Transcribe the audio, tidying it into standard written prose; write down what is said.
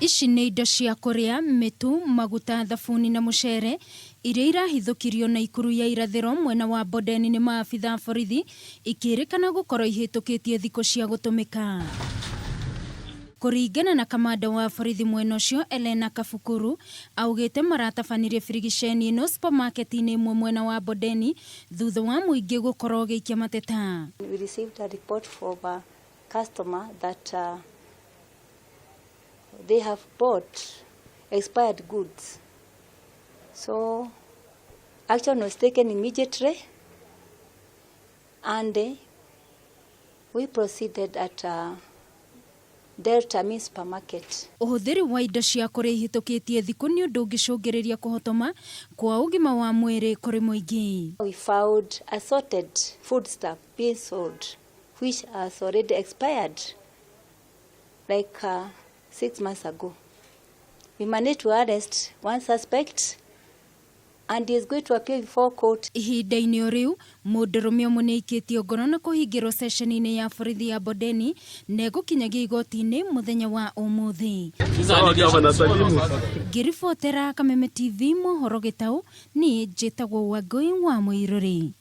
Ici nĩ indo cia kũrĩa, mitu, maguta, thabuni na muceere iria irahithukirio na ikuru ya Irathiro mwena wa Bondeni ni maabitha borithi, ikirikana gukorwo ihitukitie thiku cia gutumika. Kuringana na kamanda wa borithi mwena ucio Ilena Kabukuru, augite maratabanirie birigiceni-ini supermarket-ini imwe mwena wa Bondeni thutha wa muingi gukorwo giikia mateta. We received a report from a customer that they have bought expired goods. So action was taken immediately, and we proceeded at Delta means supermarket. Uhuthiri wa indo cia kuria ihitukitie thiku ni undu ungicungiriria kuhotoma kwa ugima wa mwiri kuri muingi. We found assorted foodstuff being sold which has already expired like 6 months ago. We managed to arrest one suspect and he is going to appear before court. Ihinda-ini o riu mundurume umwe niaikitie ngono na kuhingirwo sesheni-ini ya borithi ya Bondeni na gukinyagia igoti-ini muthenya wa umuthi. Ngiribotera Kameme TV mohoro gitau ni njitagwo Wangui wa Muiruri.